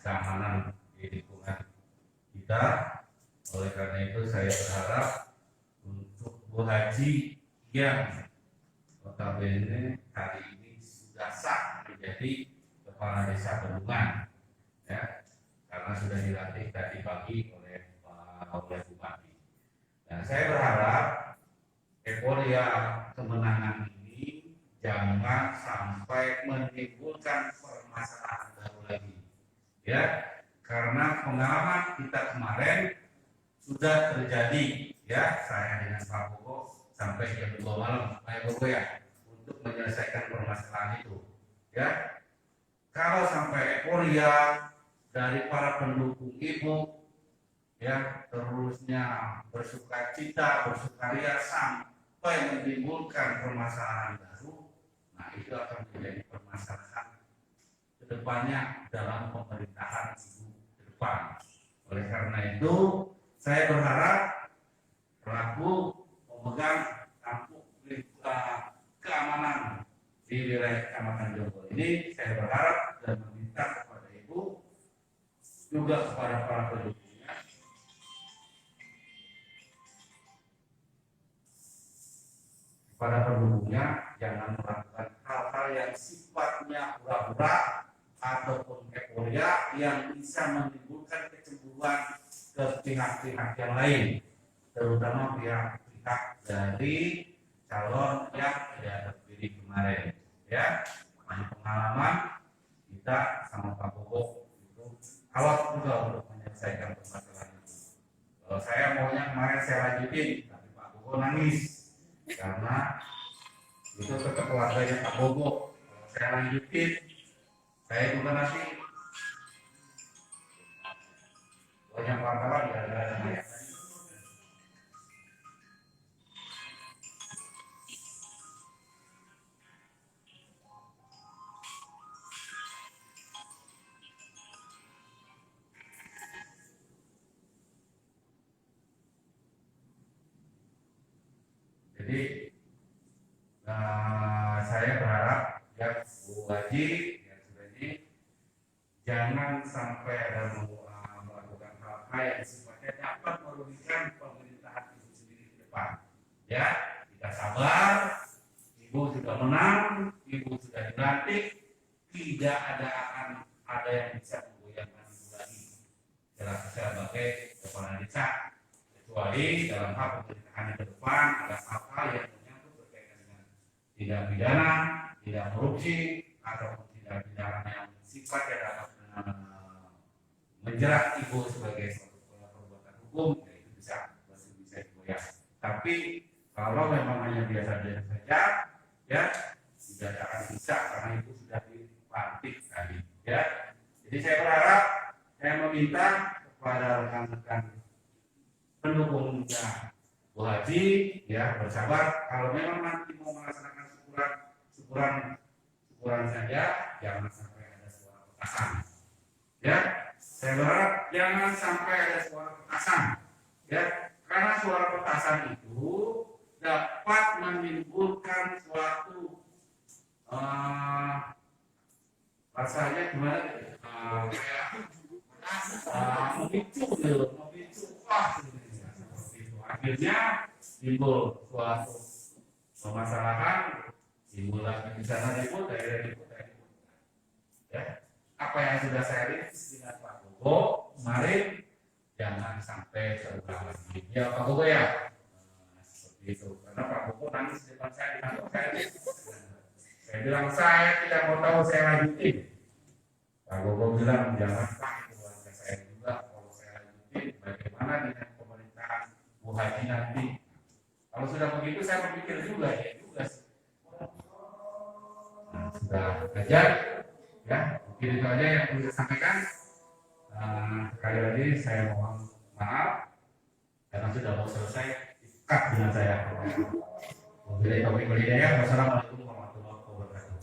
keamanan di lingkungan kita. Oleh karena itu saya berharap untuk Bu Haji yang notabene hari ini sudah sah menjadi kepala desa Bendungan, ya, karena sudah dilantik tadi pagi oleh Bupati. Nah, saya berharap euforia kemenangan ini jangan sampai menimbulkan permasalahan baru lagi, ya, karena pengalaman kita kemarin sudah terjadi, ya, saya dengan Pak Bogo sampai jam 2 malam, Pak Bogo ya, untuk menyelesaikan permasalahan itu, ya. Kalau sampai euforia dari para pendukung Ibu, ya, terusnya bersukacita, bersukaria sampai menimbulkan permasalahan baru, nah itu akan menjadi permasalahan kedepannya dalam pemerintahan Ibu ke depan. Oleh karena itu, saya berharap pelaku memegang tampuk keamanan di wilayah Kecamatan Jonggol ini, saya berharap dan meminta kepada Ibu juga kepada para pendukungnya jangan melakukan hal-hal yang sifatnya hura-hura ataupun euforia yang bisa menimbulkan kecemburuan ke pihak-pihak yang lain, terutama pihak-pihak dari calon yang tidak terpilih kemarin, ya. Pengalaman kita sama Pak Bogo itu awal juga untuk menyelesaikan permasalahan itu. Kalau saya maunya kemarin saya lanjutin, tapi Pak Bogo nangis karena itu tetap keluarganya Pak Bogo. Kalau saya lanjutin, saya juga nanti banyak wartawan ya ada saya. Jadi saya berharap ya Bu Haji yang sudah ini jangan sampai ada melakukan hal-hal yang sifatnya dapat merugikan pemerintahan itu sendiri ke depan. Ya, kita sabar. Ibu sudah menang, Ibu sudah dilantik, tidak akan ada yang bisa menggoyahkan Ibu lagi sebagai kepala desa, kecuali dalam hal pemerintahan ke depan ada hal-hal yang menyangkut berkaitan dengan tindak pidana, tidak korupsi ataupun tindak pidana yang sifatnya dapat menjerat Ibu sebagai suatu perbuatan hukum, ya itu masih bisa digoyah. Tapi kalau memang hanya biasa-biasa saja, ya tidak akan bisa karena Ibu sudah dilantik tadi, ya. Jadi saya berharap, saya meminta kepada rekan-rekan pendukungnya Bu Haji, ya, bersabar. Kalau memang nanti mau melaksanakan syukuran saja, jangan sampai ada suara petasan. Ya, saya berharap jangan sampai ada suara petasan. Ya, karena suara petasan itu dapat menimbulkan suatu rasanya gimana? Memicu akhirnya timbul suatu permasalahan, timbul lagi di sana ribut, daerah ribut. Ya, apa yang sudah saya rilis dengan Pak Bogo kemarin jangan sampai terulang lagi. Ya Pak Bogo ya, seperti itu. Karena Pak Bogo nangis di depan saya di kantor saya. Saya bilang saya tidak mau tahu, saya lanjutin. Kalau gue bilang jangan Pak, keluarga saya juga kalau saya lanjutin bagaimana dengan pemerintahan Bu Haji nanti. Kalau sudah begitu saya berpikir juga ya juga sih. Nah, sudah aja ya, mungkin itu aja yang perlu saya sampaikan. Sekali lagi saya mohon maaf karena sudah mau selesai ikat dengan saya. Wabillahi taufiq wal hidayah. Wassalamualaikum warahmatullahi wabarakatuh.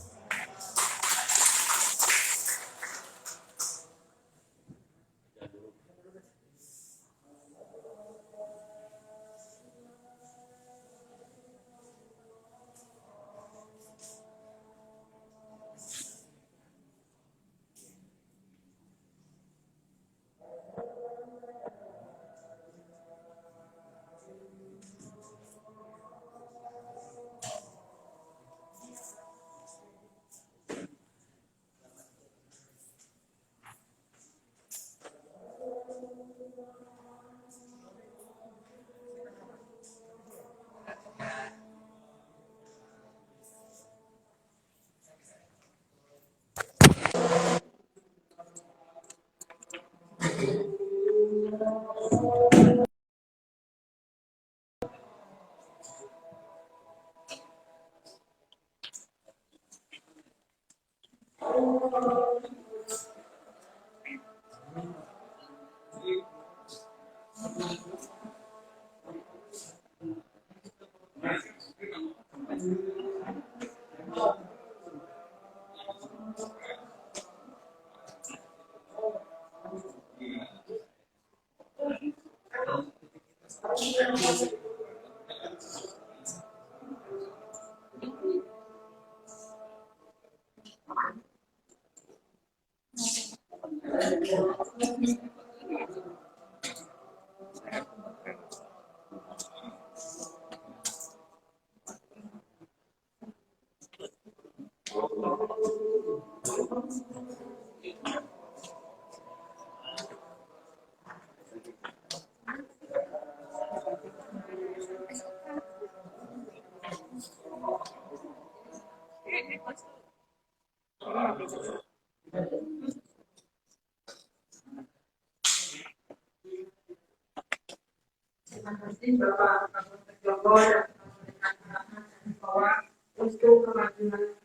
Terima kasih Bapak Kapolres Joko dan pemerintah bahwa untuk kemajuan.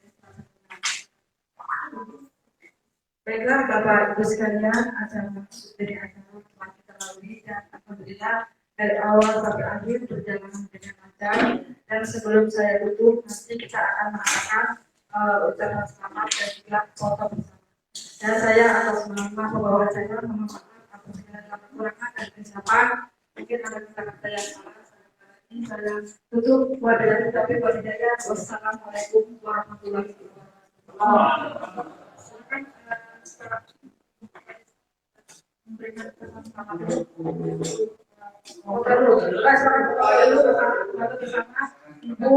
Baiklah Bapak Ibu sekalian, acara dari acara telah kita lalui dan alhamdulillah dari awal sampai akhir berjalan dengan lancar. Dan sebelum saya tutup, nanti kita akan mengatakan ucapan selamat dan juga foto bersama. Dan saya atas nama pembawa saya mohon maaf atas segala kekurangan dan kesiapan. Mungkin ada kata-kata yang salah. Ini saya tutup. Wabillahi taufiq wal hidayah. Wassalamualaikum warahmatullahi wabarakatuh. Memberikan pesan selamat dulu. Ibu